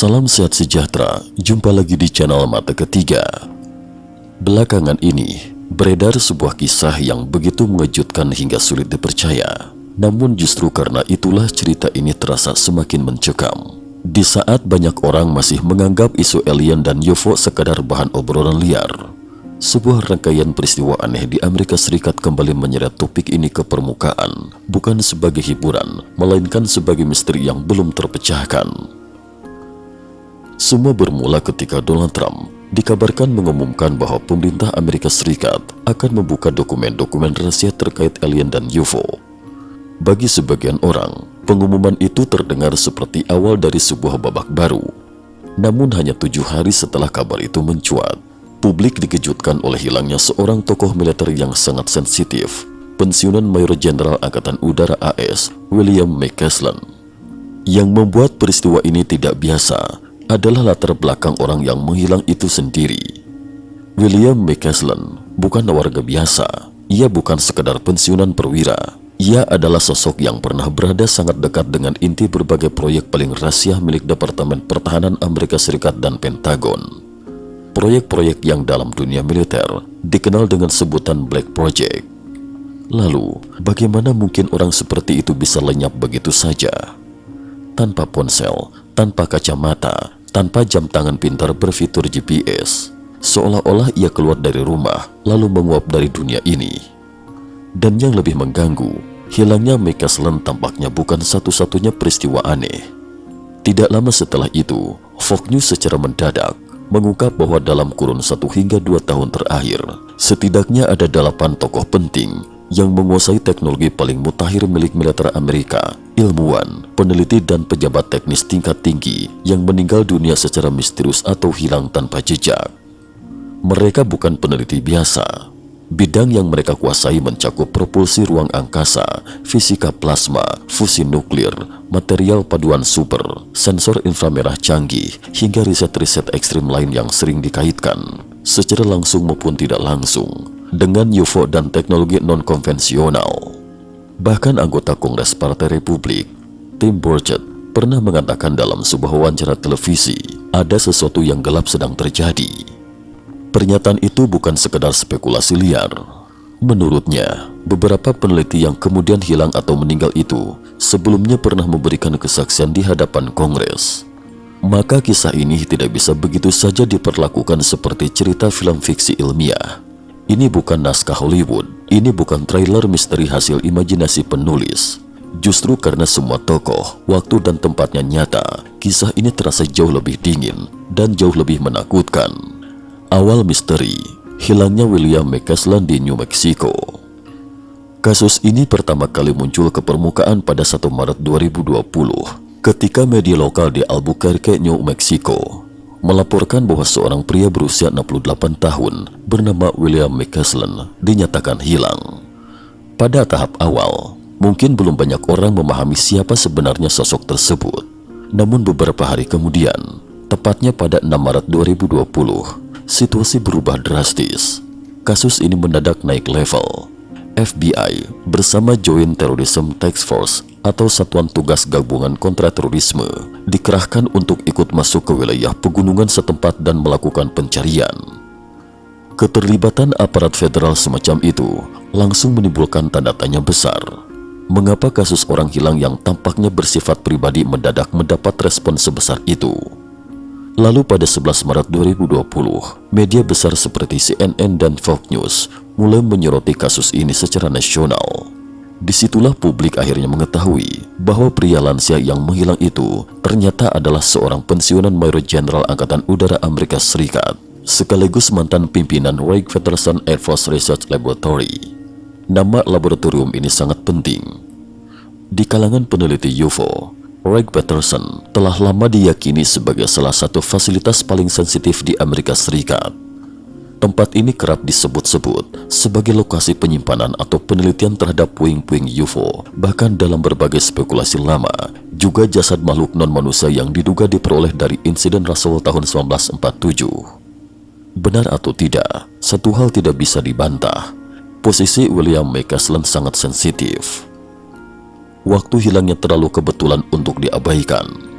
Salam sehat sejahtera, jumpa lagi di channel Mata Ketiga. Belakangan ini, beredar sebuah kisah yang begitu mengejutkan hingga sulit dipercaya. Namun justru karena itulah cerita ini terasa semakin mencekam. Di saat banyak orang masih menganggap isu alien dan UFO sekadar bahan obrolan liar, sebuah rangkaian peristiwa aneh di Amerika Serikat kembali menyeret topik ini ke permukaan, bukan sebagai hiburan, melainkan sebagai misteri yang belum terpecahkan. Semua bermula ketika Donald Trump dikabarkan mengumumkan bahwa pemerintah Amerika Serikat akan membuka dokumen-dokumen rahasia terkait alien dan UFO. Bagi sebagian orang, pengumuman itu terdengar seperti awal dari sebuah babak baru. Namun hanya 7 hari setelah kabar itu mencuat, publik dikejutkan oleh hilangnya seorang tokoh militer yang sangat sensitif, pensiunan Mayor Jenderal Angkatan Udara AS, William McCaslin. Yang membuat peristiwa ini tidak biasa adalah latar belakang orang yang menghilang itu sendiri. William McCaslin bukan warga biasa. Ia bukan sekedar pensiunan perwira. Ia adalah sosok yang pernah berada sangat dekat dengan inti berbagai proyek paling rahasia milik Departemen Pertahanan Amerika Serikat dan Pentagon. Proyek-proyek yang dalam dunia militer dikenal dengan sebutan Black Project. Lalu, bagaimana mungkin orang seperti itu bisa lenyap begitu saja? Tanpa ponsel, tanpa kacamata, tanpa jam tangan pintar berfitur GPS, seolah-olah ia keluar dari rumah lalu menguap dari dunia ini. Dan yang lebih mengganggu, hilangnya McCaslin tampaknya bukan satu-satunya peristiwa aneh. Tidak lama setelah itu, Fox News secara mendadak mengungkap bahwa dalam kurun 1 hingga 2 tahun terakhir, setidaknya ada 8 tokoh penting yang menguasai teknologi paling mutakhir milik militer Amerika, ilmuwan, peneliti dan pejabat teknis tingkat tinggi yang meninggal dunia secara misterius atau hilang tanpa jejak. Mereka bukan peneliti biasa. Bidang yang mereka kuasai mencakup propulsi ruang angkasa, fisika plasma, fusi nuklir, material paduan super, sensor inframerah canggih, hingga riset-riset ekstrim lain yang sering dikaitkan, secara langsung maupun tidak langsung, dengan UFO dan teknologi non-konvensional. Bahkan anggota Kongres Partai Republik, Tim Burchett, pernah mengatakan dalam sebuah wawancara televisi, ada sesuatu yang gelap sedang terjadi. Pernyataan itu bukan sekedar spekulasi liar. Menurutnya, beberapa peneliti yang kemudian hilang atau meninggal itu sebelumnya pernah memberikan kesaksian di hadapan Kongres. Maka kisah ini tidak bisa begitu saja diperlakukan seperti cerita film fiksi ilmiah. Ini bukan naskah Hollywood, ini bukan trailer misteri hasil imajinasi penulis. Justru karena semua tokoh, waktu dan tempatnya nyata, kisah ini terasa jauh lebih dingin dan jauh lebih menakutkan. Awal misteri, hilangnya William McCaslin di New Mexico. Kasus ini pertama kali muncul ke permukaan pada 1 Maret 2020 ketika media lokal di Albuquerque, New Mexico melaporkan bahwa seorang pria berusia 68 tahun bernama William McCaslin dinyatakan hilang. Pada tahap awal, mungkin belum banyak orang memahami siapa sebenarnya sosok tersebut. Namun beberapa hari kemudian, tepatnya pada 6 Maret 2020, situasi berubah drastis. Kasus ini mendadak naik level. FBI bersama Joint Terrorism Task Force atau Satuan Tugas Gabungan Kontraterorisme dikerahkan untuk ikut masuk ke wilayah pegunungan setempat dan melakukan pencarian. Keterlibatan aparat federal semacam itu langsung menimbulkan tanda tanya besar. Mengapa kasus orang hilang yang tampaknya bersifat pribadi mendadak mendapat respon sebesar itu? Lalu pada 11 Maret 2020, media besar seperti CNN dan Fox News mulai menyoroti kasus ini secara nasional. Disitulah publik akhirnya mengetahui bahwa pria lansia yang menghilang itu ternyata adalah seorang pensiunan Mayor Jenderal Angkatan Udara Amerika Serikat, sekaligus mantan pimpinan Wright-Patterson Air Force Research Laboratory. Nama laboratorium ini sangat penting. Di kalangan peneliti UFO, Wright-Patterson telah lama diyakini sebagai salah satu fasilitas paling sensitif di Amerika Serikat. Tempat ini kerap disebut-sebut sebagai lokasi penyimpanan atau penelitian terhadap puing-puing UFO. Bahkan dalam berbagai spekulasi lama, juga jasad makhluk non-manusia yang diduga diperoleh dari insiden Roswell tahun 1947. Benar atau tidak, satu hal tidak bisa dibantah. Posisi William McCaslin sangat sensitif. Waktu hilangnya terlalu kebetulan untuk diabaikan.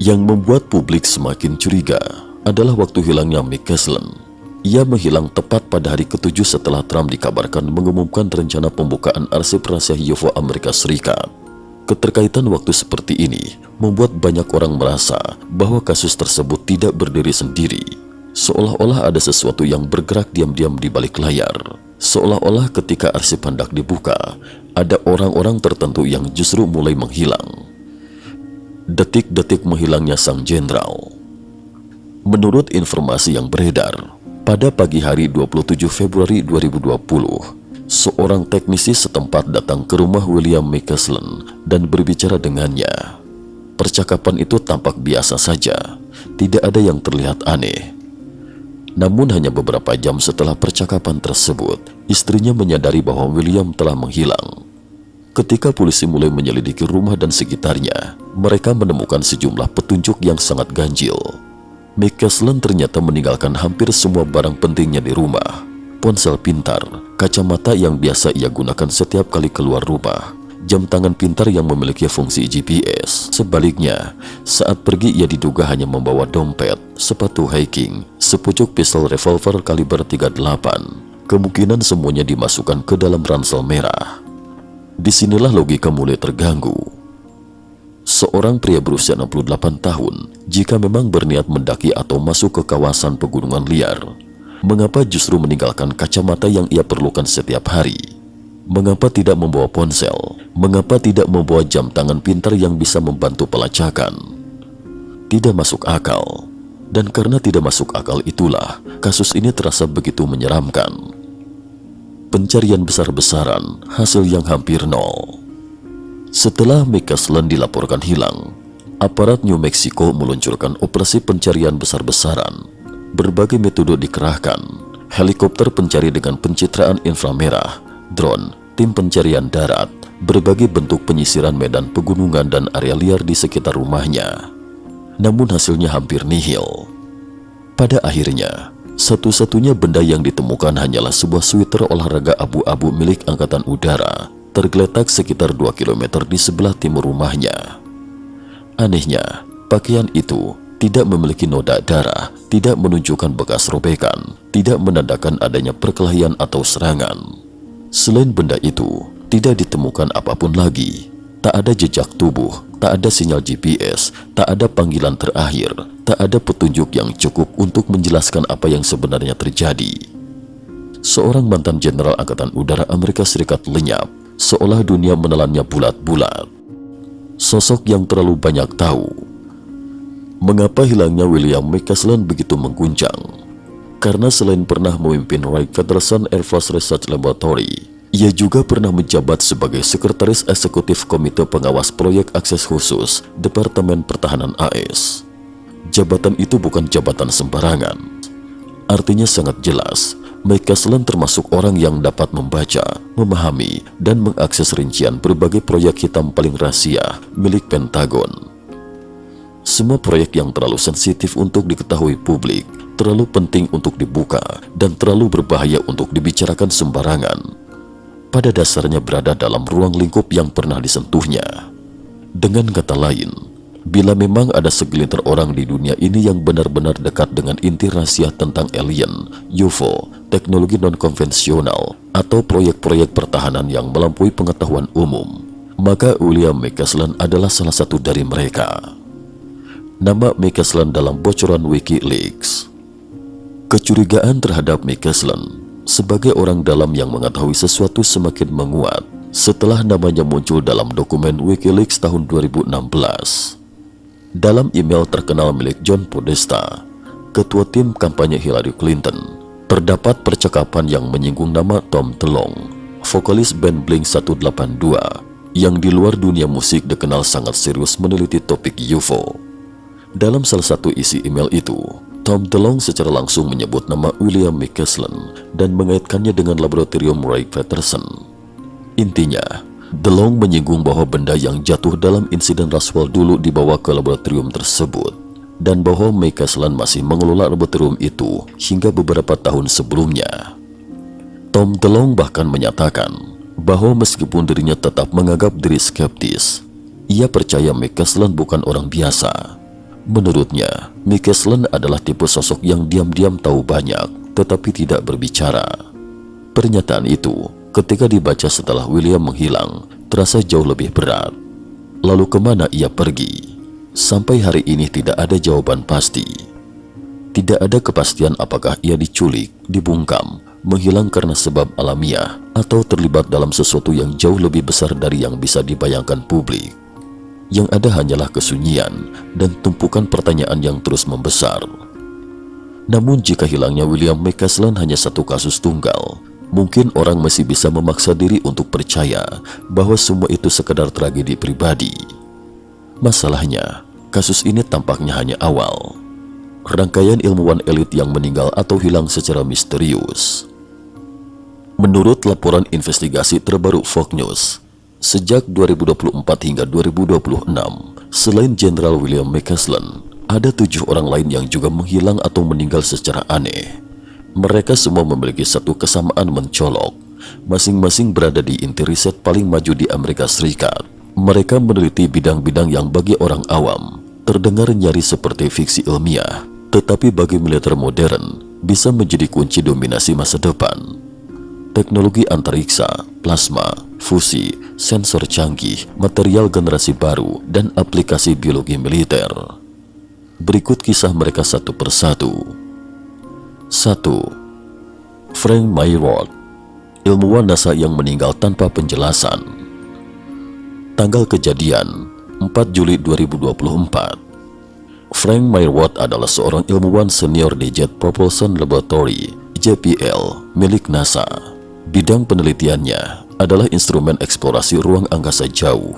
Yang membuat publik semakin curiga adalah waktu hilangnya Mick Caslin. Ia menghilang tepat pada hari ke-7 setelah Trump dikabarkan mengumumkan rencana pembukaan arsip rahasia UFO Amerika Serikat. Keterkaitan waktu seperti ini membuat banyak orang merasa bahwa kasus tersebut tidak berdiri sendiri. Seolah-olah ada sesuatu yang bergerak diam-diam di balik layar. Seolah-olah ketika arsip hendak dibuka, ada orang-orang tertentu yang justru mulai menghilang. Detik-detik menghilangnya sang jenderal. Menurut informasi yang beredar, pada pagi hari 27 Februari 2020, seorang teknisi setempat datang ke rumah William Mick Caslin dan berbicara dengannya. Percakapan itu tampak biasa saja, tidak ada yang terlihat aneh. Namun hanya beberapa jam setelah percakapan tersebut, istrinya menyadari bahwa William telah menghilang. Ketika polisi mulai menyelidiki rumah dan sekitarnya, mereka menemukan sejumlah petunjuk yang sangat ganjil. Mick Caslin ternyata meninggalkan hampir semua barang pentingnya di rumah. Ponsel pintar, kacamata yang biasa ia gunakan setiap kali keluar rumah, jam tangan pintar yang memiliki fungsi GPS. Sebaliknya, saat pergi ia diduga hanya membawa dompet, sepatu hiking, sepucuk pistol revolver kaliber 38. Kemungkinan semuanya dimasukkan ke dalam ransel merah. Disinilah logika mulai terganggu. Seorang pria berusia 68 tahun, jika memang berniat mendaki atau masuk ke kawasan pegunungan liar, mengapa justru meninggalkan kacamata yang ia perlukan setiap hari? Mengapa tidak membawa ponsel? Mengapa tidak membawa jam tangan pintar yang bisa membantu pelacakan? Tidak masuk akal. Dan karena tidak masuk akal itulah, kasus ini terasa begitu menyeramkan. Pencarian besar-besaran, hasil yang hampir nol. Setelah Mick Caslin dilaporkan hilang, aparat New Mexico meluncurkan operasi pencarian besar-besaran. Berbagai metode dikerahkan, helikopter pencari dengan pencitraan inframerah, drone, tim pencarian darat, berbagai bentuk penyisiran medan pegunungan dan area liar di sekitar rumahnya. Namun hasilnya hampir nihil. Pada akhirnya, satu-satunya benda yang ditemukan hanyalah sebuah sweater olahraga abu-abu milik Angkatan Udara, tergeletak sekitar 2 km di sebelah timur rumahnya. Anehnya, pakaian itu tidak memiliki noda darah, tidak menunjukkan bekas robekan, tidak menandakan adanya perkelahian atau serangan. Selain benda itu, tidak ditemukan apapun lagi. Tak ada jejak tubuh, tak ada sinyal GPS, tak ada panggilan terakhir, tak ada petunjuk yang cukup untuk menjelaskan apa yang sebenarnya terjadi. Seorang mantan jenderal Angkatan Udara Amerika Serikat lenyap, seolah dunia menelannya bulat-bulat. Sosok yang terlalu banyak tahu. Mengapa hilangnya William Mick Caslin begitu mengguncang? Karena selain pernah memimpin Wright-Patterson Air Force Research Laboratory, ia juga pernah menjabat sebagai Sekretaris Eksekutif Komite Pengawas Proyek Akses Khusus Departemen Pertahanan AS. Jabatan itu bukan jabatan sembarangan. Artinya sangat jelas, Mick Caslin termasuk orang yang dapat membaca, memahami, dan mengakses rincian berbagai proyek hitam paling rahasia milik Pentagon. Semua proyek yang terlalu sensitif untuk diketahui publik, terlalu penting untuk dibuka, dan terlalu berbahaya untuk dibicarakan sembarangan, pada dasarnya berada dalam ruang lingkup yang pernah disentuhnya. Dengan kata lain, bila memang ada segelintir orang di dunia ini yang benar-benar dekat dengan inti rahasia tentang alien, UFO, teknologi non-konvensional, atau proyek-proyek pertahanan yang melampaui pengetahuan umum, maka William Mick Caslin adalah salah satu dari mereka. Nama Mick Caslin dalam bocoran WikiLeaks. Kecurigaan terhadap Mick Caslin sebagai orang dalam yang mengetahui sesuatu semakin menguat setelah namanya muncul dalam dokumen WikiLeaks tahun 2016. Dalam email terkenal milik John Podesta, ketua tim kampanye Hillary Clinton, terdapat percakapan yang menyinggung nama Tom DeLonge, vokalis band Blink-182, yang di luar dunia musik dikenal sangat serius meneliti topik UFO. Dalam salah satu isi email itu, Tom DeLonge secara langsung menyebut nama William Mick Caslin dan mengaitkannya dengan laboratorium Wright-Patterson. Intinya, DeLonge menyinggung bahwa benda yang jatuh dalam insiden Roswell dulu dibawa ke laboratorium tersebut, dan bahwa Mick Caslin masih mengelola laboratorium itu hingga beberapa tahun sebelumnya. Tom DeLonge bahkan menyatakan bahwa meskipun dirinya tetap menganggap diri skeptis, ia percaya Mick Caslin bukan orang biasa. Menurutnya, McCaslin adalah tipe sosok yang diam-diam tahu banyak, tetapi tidak berbicara. Pernyataan itu, ketika dibaca setelah William menghilang, terasa jauh lebih berat. Lalu kemana ia pergi? Sampai hari ini tidak ada jawaban pasti. Tidak ada kepastian apakah ia diculik, dibungkam, menghilang karena sebab alamiah, atau terlibat dalam sesuatu yang jauh lebih besar dari yang bisa dibayangkan publik. Yang ada hanyalah kesunyian dan tumpukan pertanyaan yang terus membesar. Namun jika hilangnya William McCaslin hanya satu kasus tunggal, mungkin orang masih bisa memaksa diri untuk percaya bahwa semua itu sekedar tragedi pribadi. Masalahnya, kasus ini tampaknya hanya awal. Rangkaian ilmuwan elit yang meninggal atau hilang secara misterius. Menurut laporan investigasi terbaru Fox News, sejak 2024 hingga 2026, selain Jenderal William McCaslin, ada 7 orang lain yang juga menghilang atau meninggal secara aneh. Mereka semua memiliki satu kesamaan mencolok, masing-masing berada di inti riset paling maju di Amerika Serikat. Mereka meneliti bidang-bidang yang bagi orang awam terdengar nyaris seperti fiksi ilmiah, tetapi bagi militer modern bisa menjadi kunci dominasi masa depan. Teknologi antariksa, plasma, fusi, sensor canggih, material generasi baru, dan aplikasi biologi militer. Berikut kisah mereka satu persatu. 1. Frank Mayroth, ilmuwan NASA yang meninggal tanpa penjelasan. Tanggal kejadian 4 Juli 2024. Frank Mayroth adalah seorang ilmuwan senior di Jet Propulsion Laboratory (JPL) milik NASA. Bidang penelitiannya adalah instrumen eksplorasi ruang angkasa jauh.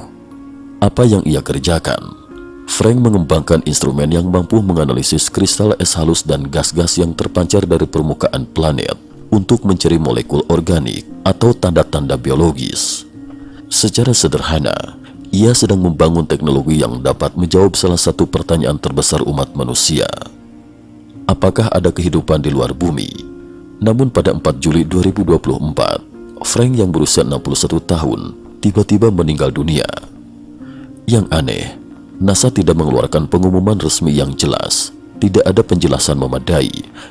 Apa yang ia kerjakan? Frank mengembangkan instrumen yang mampu menganalisis kristal es halus dan gas-gas yang terpancar dari permukaan planet untuk mencari molekul organik atau tanda-tanda biologis. Secara sederhana, ia sedang membangun teknologi yang dapat menjawab salah satu pertanyaan terbesar umat manusia. Apakah ada kehidupan di luar bumi? Namun pada 4 Juli 2024, Frank yang berusia 61 tahun tiba-tiba meninggal dunia. Yang aneh, NASA tidak mengeluarkan pengumuman resmi yang jelas, tidak ada penjelasan memadai,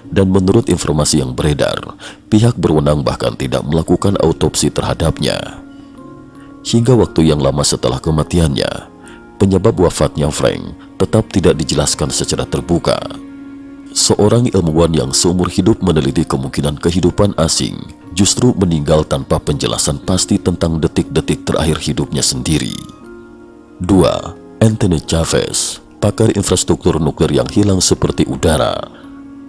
dan menurut informasi yang beredar, pihak berwenang bahkan tidak melakukan autopsi terhadapnya. Hingga waktu yang lama setelah kematiannya, penyebab wafatnya Frank tetap tidak dijelaskan secara terbuka. Seorang ilmuwan yang seumur hidup meneliti kemungkinan kehidupan asing justru meninggal tanpa penjelasan pasti tentang detik-detik terakhir hidupnya sendiri. 2. Anthony Chavez, pakar infrastruktur nuklir yang hilang seperti udara.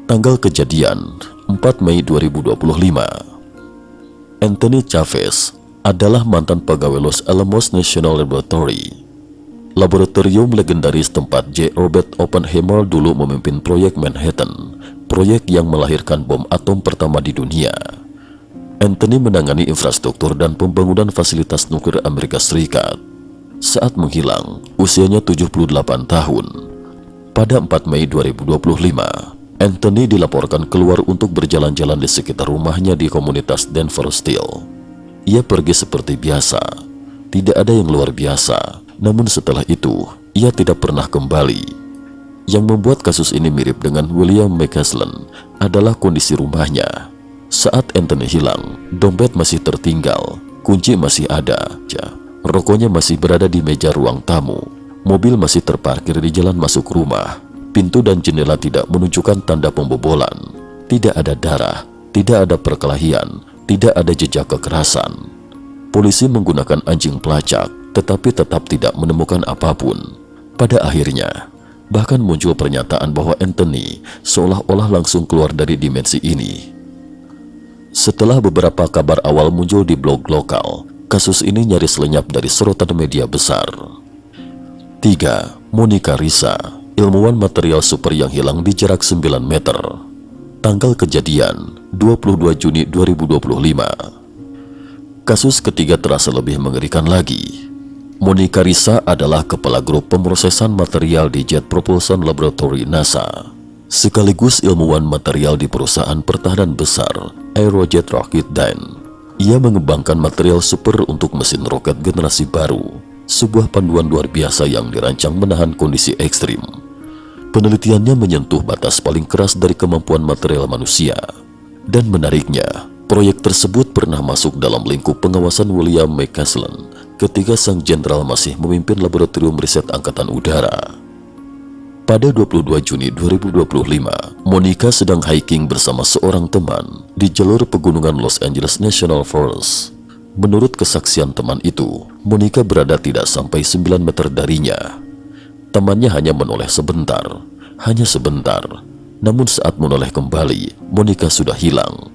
Tanggal kejadian 4 Mei 2025. Anthony Chavez adalah mantan pegawai Los Alamos National Laboratory, laboratorium legendaris tempat J. Robert Oppenheimer dulu memimpin proyek Manhattan, proyek yang melahirkan bom atom pertama di dunia. Anthony menangani infrastruktur dan pembangunan fasilitas nuklir Amerika Serikat. Saat menghilang, usianya 78 tahun. Pada 4 Mei 2025, Anthony dilaporkan keluar untuk berjalan-jalan di sekitar rumahnya di komunitas Denver Steel. Ia pergi seperti biasa, tidak ada yang luar biasa. Namun setelah itu, ia tidak pernah kembali. Yang membuat kasus ini mirip dengan William McCaslin adalah kondisi rumahnya. Saat Anthony hilang, dompet masih tertinggal, kunci masih ada, rokoknya masih berada di meja ruang tamu, mobil masih terparkir di jalan masuk rumah, pintu dan jendela tidak menunjukkan tanda pembobolan, tidak ada darah, tidak ada perkelahian, tidak ada jejak kekerasan. Polisi menggunakan anjing pelacak, tetapi tetap tidak menemukan apapun. Pada akhirnya, bahkan muncul pernyataan bahwa Anthony seolah-olah langsung keluar dari dimensi ini. Setelah beberapa kabar awal muncul di blog lokal, kasus ini nyaris lenyap dari sorotan media besar. 3. Monica Risa, ilmuwan material super yang hilang di jarak 9 meter. Tanggal kejadian 22 Juni 2025. Kasus ketiga terasa lebih mengerikan lagi. Monica Risa adalah kepala grup pemrosesan material di Jet Propulsion Laboratory NASA, sekaligus ilmuwan material di perusahaan pertahanan besar Aerojet Rocketdyne. Ia mengembangkan material super untuk mesin roket generasi baru, sebuah panduan luar biasa yang dirancang menahan kondisi ekstrim. Penelitiannya menyentuh batas paling keras dari kemampuan material manusia. Dan menariknya, proyek tersebut pernah masuk dalam lingkup pengawasan William McCaslin ketika sang jenderal masih memimpin laboratorium riset angkatan udara. Pada 22 Juni 2025, Monica sedang hiking bersama seorang teman di jalur pegunungan Los Angeles National Forest. Menurut kesaksian teman itu, Monica berada tidak sampai 9 meter darinya. Temannya hanya menoleh sebentar, hanya sebentar. Namun saat menoleh kembali, Monica sudah hilang.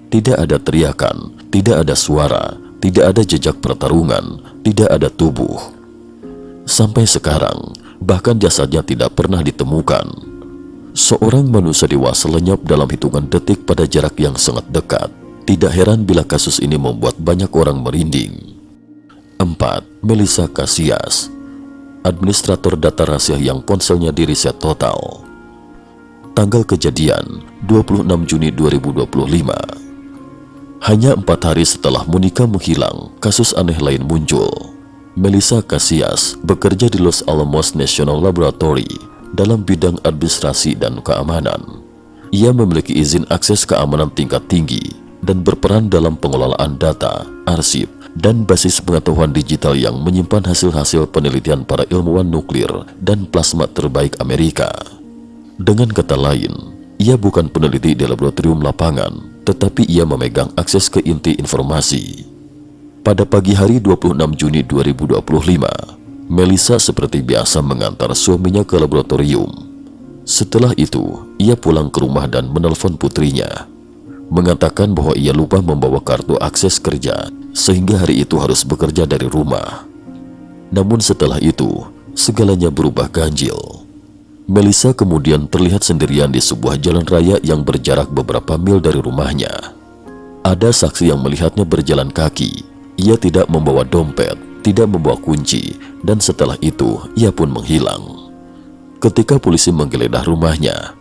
Tidak ada teriakan, tidak ada suara, tidak ada jejak pertarungan, tidak ada tubuh. Sampai sekarang, bahkan jasadnya tidak pernah ditemukan. Seorang manusia dewasa lenyap dalam hitungan detik pada jarak yang sangat dekat. Tidak heran bila kasus ini membuat banyak orang merinding. 4. Melissa Casillas, administrator data rahasia yang ponselnya diriset total. Tanggal kejadian 26 Juni 2025. Hanya 4 hari setelah Monica menghilang, kasus aneh lain muncul. Melissa Casillas bekerja di Los Alamos National Laboratory dalam bidang administrasi dan keamanan. Ia memiliki izin akses keamanan tingkat tinggi dan berperan dalam pengelolaan data, arsip, dan basis pengetahuan digital yang menyimpan hasil-hasil penelitian para ilmuwan nuklir dan plasma terbaik Amerika. Dengan kata lain, ia bukan peneliti di laboratorium lapangan, tetapi ia memegang akses ke inti informasi. Pada pagi hari 26 Juni 2025, Melissa seperti biasa mengantar suaminya ke laboratorium. Setelah itu, ia pulang ke rumah dan menelpon putrinya, mengatakan bahwa ia lupa membawa kartu akses kerja sehingga hari itu harus bekerja dari rumah. Namun setelah itu, segalanya berubah ganjil. Melissa kemudian terlihat sendirian di sebuah jalan raya yang berjarak beberapa mil dari rumahnya. Ada saksi yang melihatnya berjalan kaki. Ia tidak membawa dompet, tidak membawa kunci, dan setelah itu ia pun menghilang. Ketika polisi menggeledah rumahnya,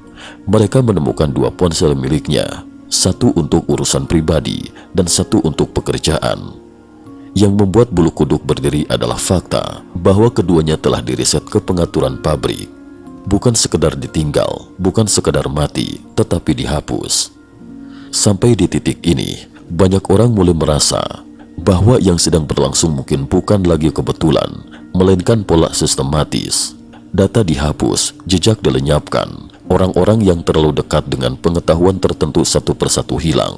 mereka menemukan 2 ponsel miliknya, satu untuk urusan pribadi dan satu untuk pekerjaan. Yang membuat bulu kuduk berdiri adalah fakta bahwa keduanya telah diriset ke pengaturan pabrik. Bukan sekedar ditinggal, bukan sekedar mati, tetapi dihapus. Sampai di titik ini, banyak orang mulai merasa bahwa yang sedang berlangsung mungkin bukan lagi kebetulan, melainkan pola sistematis. Data dihapus, jejak dilenyapkan. Orang-orang yang terlalu dekat dengan pengetahuan tertentu satu persatu hilang.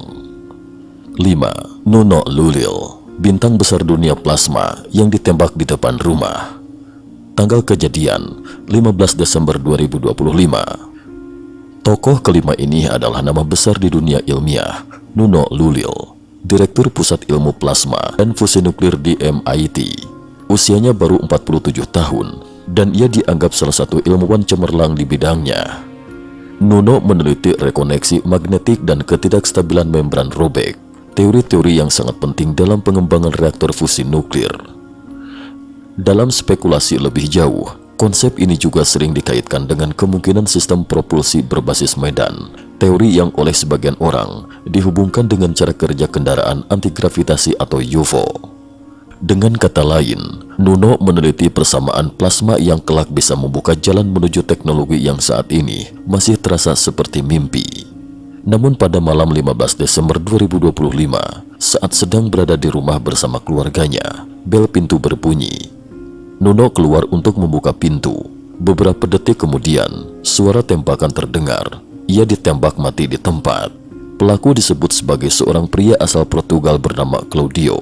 5. Nuno Lulil, bintang besar dunia plasma yang ditembak di depan rumah. Tanggal kejadian 15 Desember 2025. Tokoh kelima ini adalah nama besar di dunia ilmiah, Nuno Lulil, Direktur Pusat Ilmu Plasma dan Fusi Nuklir di MIT. Usianya baru 47 tahun dan ia dianggap salah satu ilmuwan cemerlang di bidangnya. Nuno meneliti rekoneksi magnetik dan ketidakstabilan membran robek, teori-teori yang sangat penting dalam pengembangan reaktor fusi nuklir. Dalam spekulasi lebih jauh, konsep ini juga sering dikaitkan dengan kemungkinan sistem propulsi berbasis medan, teori yang oleh sebagian orang dihubungkan dengan cara kerja kendaraan antigravitasi atau UFO. Dengan kata lain, Nuno meneliti persamaan plasma yang kelak bisa membuka jalan menuju teknologi yang saat ini masih terasa seperti mimpi. Namun pada malam 15 Desember 2025, saat sedang berada di rumah bersama keluarganya, bel pintu berbunyi. Nuno keluar untuk membuka pintu. Beberapa detik kemudian, suara tembakan terdengar. Ia ditembak mati di tempat. Pelaku disebut sebagai seorang pria asal Portugal bernama Claudio.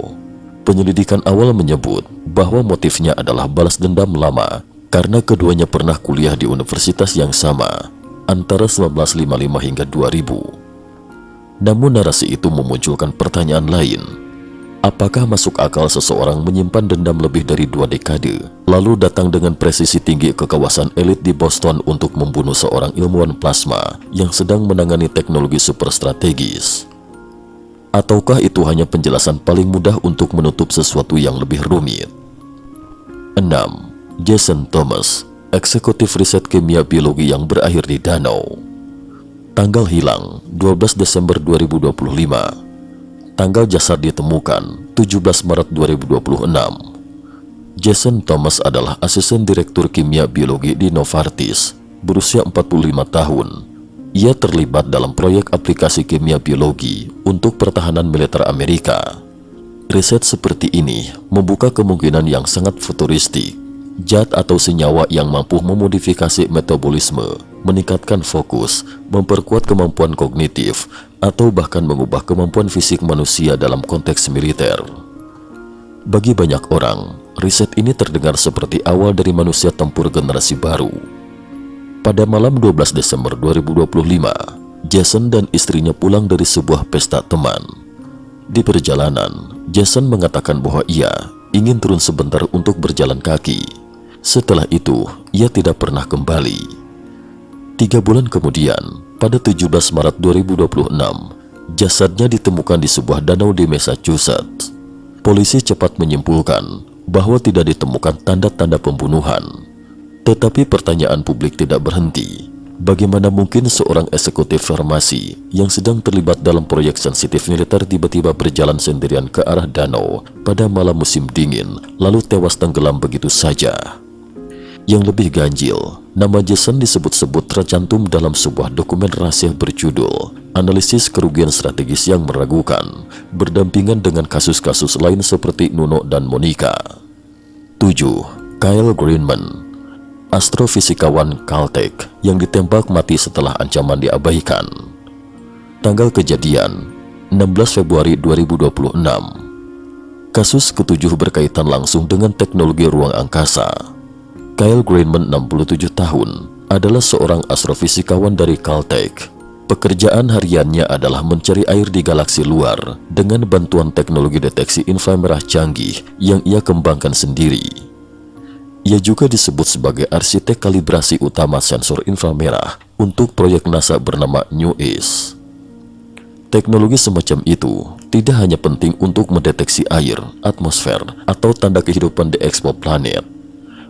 Penyelidikan awal menyebut bahwa motifnya adalah balas dendam lama karena keduanya pernah kuliah di universitas yang sama antara 1955 hingga 2000. Namun narasi itu memunculkan pertanyaan lain. Apakah masuk akal seseorang menyimpan dendam lebih dari 2 dekade, lalu datang dengan presisi tinggi ke kawasan elit di Boston untuk membunuh seorang ilmuwan plasma yang sedang menangani teknologi super strategis? Ataukah itu hanya penjelasan paling mudah untuk menutup sesuatu yang lebih rumit? 6. Jason Thomas, eksekutif riset kimia biologi yang berakhir di danau. Tanggal hilang 12 Desember 2025. Tanggal jasad ditemukan 17 Maret 2026. Jason Thomas adalah asisten direktur kimia biologi di Novartis, berusia 45 tahun. Ia terlibat dalam proyek aplikasi kimia biologi untuk pertahanan militer Amerika. Riset seperti ini membuka kemungkinan yang sangat futuristik. Zat atau senyawa yang mampu memodifikasi metabolisme, meningkatkan fokus, memperkuat kemampuan kognitif, atau bahkan mengubah kemampuan fisik manusia dalam konteks militer. Bagi banyak orang, riset ini terdengar seperti awal dari manusia tempur generasi baru. Pada malam 12 Desember 2025, Jason dan istrinya pulang dari sebuah pesta teman. Di perjalanan, Jason mengatakan bahwa ia ingin turun sebentar untuk berjalan kaki. Setelah itu, ia tidak pernah kembali. 3 bulan kemudian, pada 17 Maret 2026, jasadnya ditemukan di sebuah danau di Massachusetts. Polisi cepat menyimpulkan bahwa tidak ditemukan tanda-tanda pembunuhan. Tetapi pertanyaan publik tidak berhenti. Bagaimana mungkin seorang eksekutif farmasi yang sedang terlibat dalam proyek sensitif militer tiba-tiba berjalan sendirian ke arah danau pada malam musim dingin, lalu tewas tenggelam begitu saja? Yang lebih ganjil, nama Jason disebut-sebut tercantum dalam sebuah dokumen rahasia berjudul Analisis Kerugian Strategis yang Meragukan, berdampingan dengan kasus-kasus lain seperti Nuno dan Monica. 7. Kyle Greenman, astrofisikawan Caltech yang ditembak mati setelah ancaman diabaikan. Tanggal kejadian 16 Februari 2026. Kasus ketujuh berkaitan langsung dengan teknologi ruang angkasa. Kyle Greenman, 67 tahun, adalah seorang astrofisikawan dari Caltech. Pekerjaan hariannya adalah mencari air di galaksi luar dengan bantuan teknologi deteksi inframerah canggih yang ia kembangkan sendiri. Ia juga disebut sebagai arsitek kalibrasi utama sensor inframerah untuk proyek NASA bernama New East. Teknologi semacam itu tidak hanya penting untuk mendeteksi air, atmosfer, atau tanda kehidupan di exoplanet.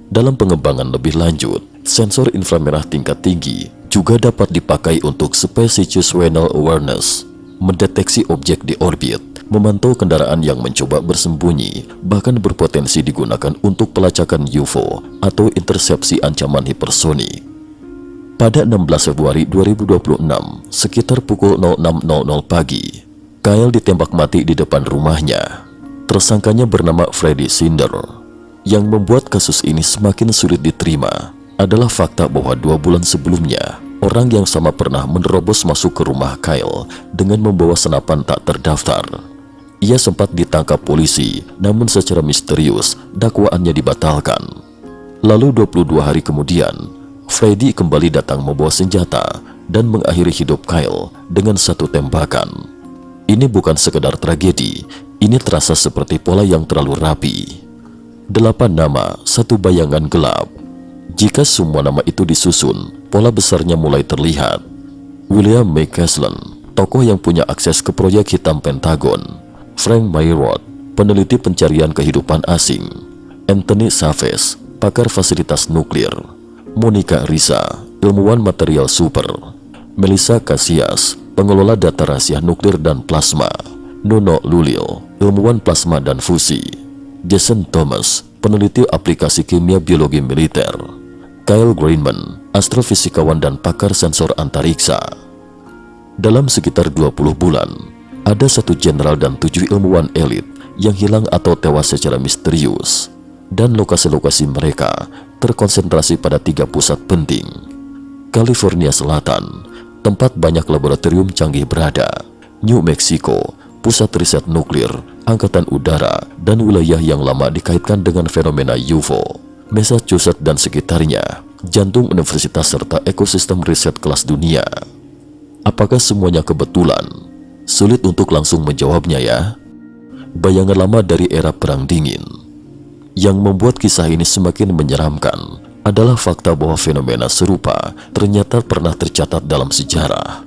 Dalam pengembangan lebih lanjut, sensor inframerah tingkat tinggi juga dapat dipakai untuk space situational awareness, mendeteksi objek di orbit, memantau kendaraan yang mencoba bersembunyi, bahkan berpotensi digunakan untuk pelacakan UFO atau intersepsi ancaman hipersonik. Pada 16 Februari 2026, sekitar pukul 06.00 pagi, Kyle ditembak mati di depan rumahnya. Tersangkanya bernama Freddy Sinder. Yang membuat kasus ini semakin sulit diterima adalah fakta bahwa 2 bulan sebelumnya, orang yang sama pernah menerobos masuk ke rumah Kyle dengan membawa senapan tak terdaftar. Ia sempat ditangkap polisi, namun secara misterius dakwaannya dibatalkan. Lalu 22 hari kemudian, Freddy kembali datang membawa senjata dan mengakhiri hidup Kyle dengan 1 tembakan. Ini bukan sekedar tragedi, ini terasa seperti pola yang terlalu rapi. 8 nama, 1 bayangan gelap. Jika semua nama itu disusun, pola besarnya mulai terlihat. William McCaslin, tokoh yang punya akses ke proyek hitam Pentagon. Frank Mayrod, peneliti pencarian kehidupan asing. Anthony Savage, pakar fasilitas nuklir. Monica Risa, ilmuwan material super. Melissa Casillas, pengelola data rahasia nuklir dan plasma. Nuno Lulil, ilmuwan plasma dan fusi. Jason Thomas, peneliti aplikasi kimia biologi militer. Kyle Greenman, astrofisikawan dan pakar sensor antariksa. Dalam sekitar 20 bulan, ada 1 jenderal dan 7 ilmuwan elit yang hilang atau tewas secara misterius. Dan lokasi-lokasi mereka terkonsentrasi pada 3 pusat penting. California Selatan, tempat banyak laboratorium canggih berada. New Mexico, pusat riset nuklir, angkatan udara, dan wilayah yang lama dikaitkan dengan fenomena UFO. Massachusetts dan sekitarnya, jantung universitas serta ekosistem riset kelas dunia. Apakah semuanya kebetulan? Sulit untuk langsung menjawabnya ya. Bayangan lama dari era Perang Dingin. Yang membuat kisah ini semakin menyeramkan adalah fakta bahwa fenomena serupa ternyata pernah tercatat dalam sejarah.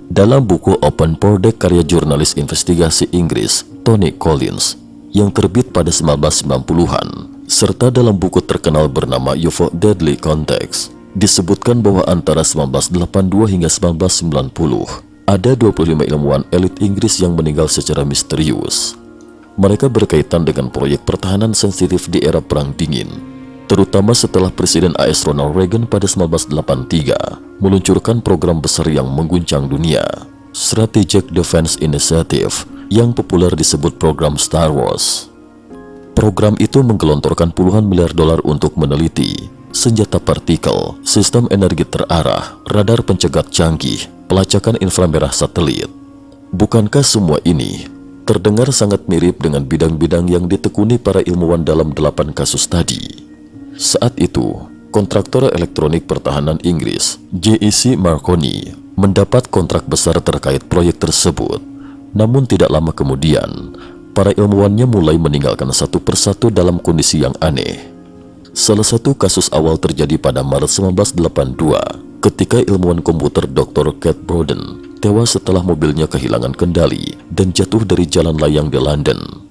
Dalam buku Open Project karya jurnalis investigasi Inggris Tony Collins yang terbit pada 1990-an, serta dalam buku terkenal bernama UFO Deadly Context, disebutkan bahwa antara 1982 hingga 1990 ada 25 ilmuwan elit Inggris yang meninggal secara misterius. Mereka berkaitan dengan proyek pertahanan sensitif di era Perang Dingin. terutama setelah Presiden AS Ronald Reagan pada 1983 meluncurkan program besar yang mengguncang dunia, Strategic Defense Initiative, yang populer disebut program Star Wars. Program itu menggelontorkan puluhan miliar dolar untuk meneliti senjata partikel, sistem energi terarah, radar pencegat canggih, pelacakan inframerah satelit. Bukankah semua ini terdengar sangat mirip dengan bidang-bidang yang ditekuni para ilmuwan dalam 8 kasus tadi? Saat itu, kontraktor elektronik pertahanan Inggris, JEC Marconi, mendapat kontrak besar terkait proyek tersebut. Namun tidak lama kemudian, para ilmuwannya mulai meninggalkan satu persatu dalam kondisi yang aneh. Salah satu kasus awal terjadi pada Maret 1982, ketika ilmuwan komputer Dr. Kate Bowden tewas setelah mobilnya kehilangan kendali dan jatuh dari jalan layang di London.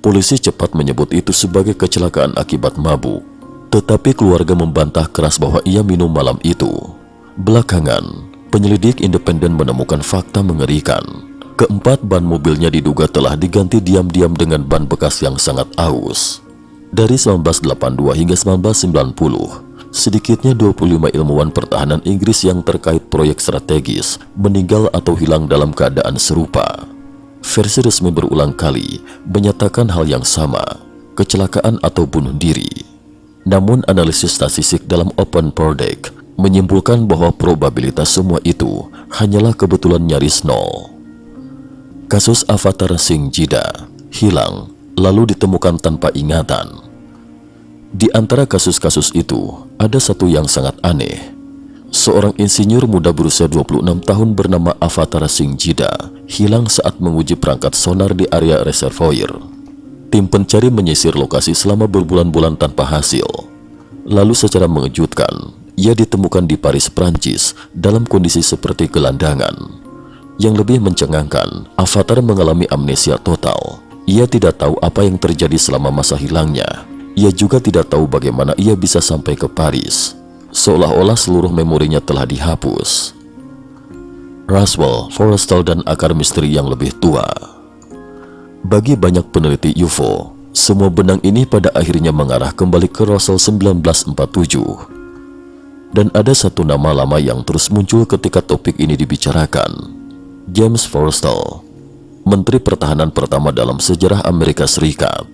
Polisi cepat menyebut itu sebagai kecelakaan akibat mabuk, tetapi keluarga membantah keras bahwa ia minum malam itu. Belakangan, penyelidik independen menemukan fakta mengerikan. Keempat ban mobilnya diduga telah diganti diam-diam dengan ban bekas yang sangat aus. Dari 1982 hingga 1990, sedikitnya 25 ilmuwan pertahanan Inggris yang terkait proyek strategis meninggal atau hilang dalam keadaan serupa. Versi resmi berulang kali menyatakan hal yang sama, kecelakaan atau bunuh diri. Namun analisis statistik dalam Open Project menyimpulkan bahwa probabilitas semua itu hanyalah kebetulan nyaris nol. Kasus Avatar Singh Jida hilang lalu ditemukan tanpa ingatan. Di antara kasus-kasus itu ada satu yang sangat aneh. Seorang insinyur muda berusia 26 tahun bernama Avatar Singh Jida hilang saat menguji perangkat sonar di area reservoir. Tim pencari menyisir lokasi selama berbulan-bulan tanpa hasil. Lalu secara mengejutkan, ia ditemukan di Paris, Prancis dalam kondisi seperti gelandangan. Yang lebih mencengangkan, Avatar mengalami amnesia total. Ia tidak tahu apa yang terjadi selama masa hilangnya. Ia juga tidak tahu bagaimana ia bisa sampai ke Paris. Seolah-olah seluruh memorinya telah dihapus. Roswell, Forrestal, dan akar misteri yang lebih tua. Bagi banyak peneliti UFO, semua benang ini pada akhirnya mengarah kembali ke Roswell 1947. Dan ada satu nama lama yang terus muncul ketika topik ini dibicarakan. James Forrestal, Menteri Pertahanan pertama dalam sejarah Amerika Serikat.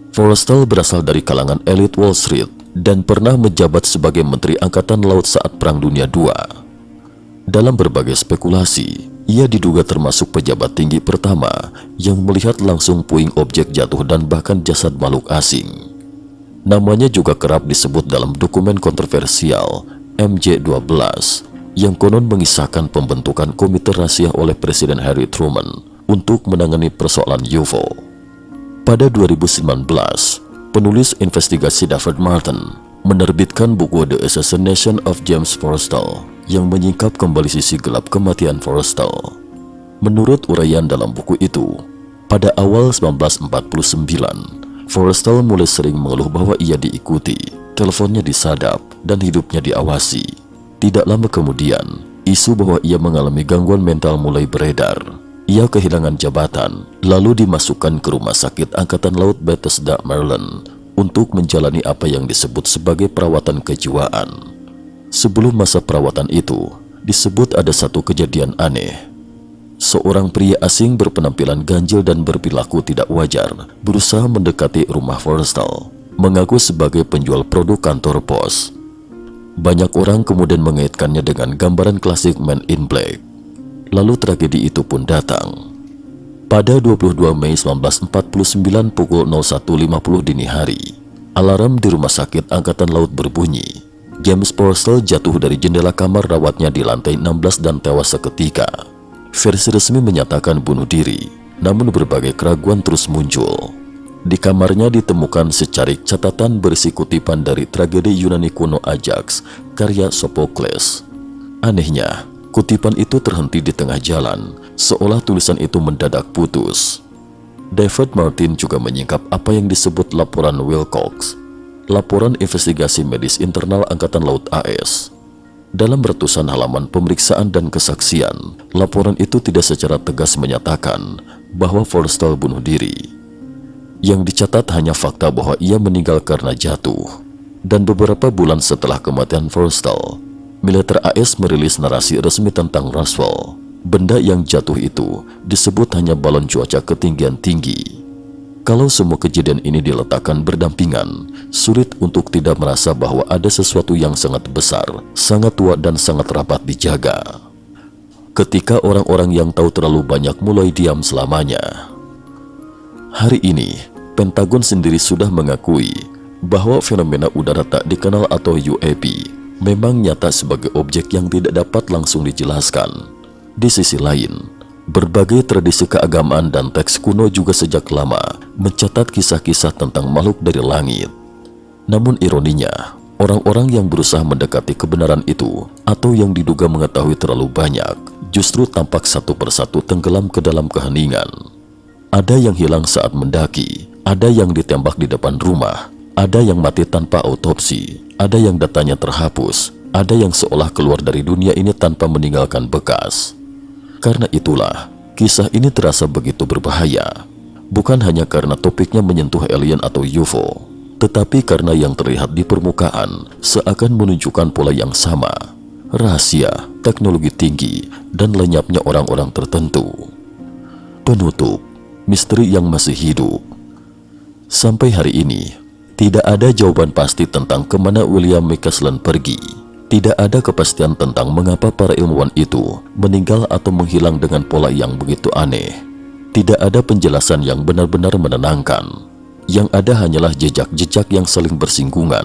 Forrestal berasal dari kalangan elit Wall Street dan pernah menjabat sebagai Menteri Angkatan Laut saat Perang Dunia II. Dalam berbagai spekulasi, ia diduga termasuk pejabat tinggi pertama yang melihat langsung puing objek jatuh dan bahkan jasad makhluk asing. Namanya juga kerap disebut dalam dokumen kontroversial MJ-12 yang konon mengisahkan pembentukan komite rahasia oleh Presiden Harry Truman untuk menangani persoalan UFO. Pada 2019, penulis investigasi David Martin menerbitkan buku The Assassination of James Forrestal yang menyingkap kembali sisi gelap kematian Forrestal. Menurut uraian dalam buku itu, pada awal 1949, Forrestal mulai sering mengeluh bahwa ia diikuti, teleponnya disadap, dan hidupnya diawasi. Tidak lama kemudian, isu bahwa ia mengalami gangguan mental mulai beredar. Ia kehilangan jabatan, lalu dimasukkan ke Rumah Sakit Angkatan Laut Bethesda, Maryland, untuk menjalani apa yang disebut sebagai perawatan kejiwaan. Sebelum masa perawatan itu, disebut ada satu kejadian aneh. Seorang pria asing berpenampilan ganjil dan berperilaku tidak wajar berusaha mendekati rumah Forrestal, mengaku sebagai penjual produk kantor pos. Banyak orang kemudian mengaitkannya dengan gambaran klasik Man in Black. Lalu tragedi itu pun datang. Pada 22 Mei 1949 pukul 01.50 dini hari, alarm di Rumah Sakit Angkatan Laut berbunyi. James Forrestal jatuh dari jendela kamar rawatnya di lantai 16 dan tewas seketika. Versi resmi menyatakan bunuh diri, namun berbagai keraguan terus muncul. Di kamarnya ditemukan secarik catatan berisi kutipan dari tragedi Yunani kuno Ajax, karya Sophocles. Anehnya, kutipan itu terhenti di tengah jalan, seolah tulisan itu mendadak putus. David Martin juga menyingkap apa yang disebut laporan Wilcox, laporan investigasi medis internal Angkatan Laut AS. Dalam ratusan halaman pemeriksaan dan kesaksian, laporan itu tidak secara tegas menyatakan bahwa Forrestal bunuh diri. Yang dicatat hanya fakta bahwa ia meninggal karena jatuh. Dan beberapa bulan setelah kematian Forstall, militer AS merilis narasi resmi tentang Roswell. Benda yang jatuh itu disebut hanya balon cuaca ketinggian tinggi. Kalau semua kejadian ini diletakkan berdampingan, sulit untuk tidak merasa bahwa ada sesuatu yang sangat besar, sangat tua dan sangat rapat dijaga. Ketika orang-orang yang tahu terlalu banyak mulai diam selamanya. Hari ini, Pentagon sendiri sudah mengakui bahwa fenomena udara tak dikenal atau UAP memang nyata sebagai objek yang tidak dapat langsung dijelaskan. Di sisi lain, berbagai tradisi keagamaan dan teks kuno juga sejak lama mencatat kisah-kisah tentang makhluk dari langit. Namun ironinya, orang-orang yang berusaha mendekati kebenaran itu atau yang diduga mengetahui terlalu banyak, justru tampak satu persatu tenggelam ke dalam keheningan. Ada yang hilang saat mendaki, ada yang ditembak di depan rumah, ada yang mati tanpa autopsi, ada yang datanya terhapus, ada yang seolah keluar dari dunia ini tanpa meninggalkan bekas. Karena itulah, kisah ini terasa begitu berbahaya. Bukan hanya karena topiknya menyentuh alien atau UFO, tetapi karena yang terlihat di permukaan seakan menunjukkan pola yang sama. Rahasia, teknologi tinggi, dan lenyapnya orang-orang tertentu. Penutup, misteri yang masih hidup. Sampai hari ini, tidak ada jawaban pasti tentang kemana William McCaslin pergi. Tidak ada kepastian tentang mengapa para ilmuwan itu meninggal atau menghilang dengan pola yang begitu aneh. Tidak ada penjelasan yang benar-benar menenangkan. Yang ada hanyalah jejak-jejak yang saling bersinggungan.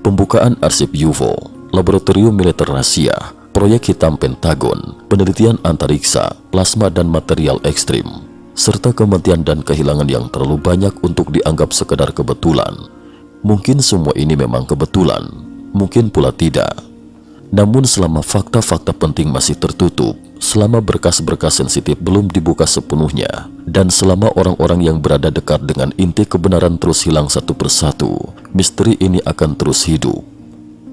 Pembukaan arsip UFO, laboratorium militer rahasia, proyek hitam Pentagon, penelitian antariksa, plasma dan material ekstrim, serta kematian dan kehilangan yang terlalu banyak untuk dianggap sekedar kebetulan. Mungkin semua ini memang kebetulan, mungkin pula tidak. Namun selama fakta-fakta penting masih tertutup, selama berkas-berkas sensitif belum dibuka sepenuhnya, dan selama orang-orang yang berada dekat dengan inti kebenaran terus hilang satu persatu, misteri ini akan terus hidup.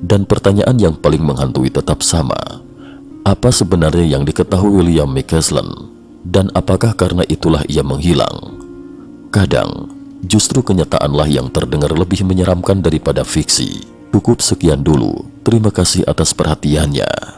Dan pertanyaan yang paling menghantui tetap sama. Apa sebenarnya yang diketahui William McCaslin? Dan apakah karena itulah ia menghilang? Kadang, justru kenyataanlah yang terdengar lebih menyeramkan daripada fiksi. Cukup sekian dulu. Terima kasih atas perhatiannya.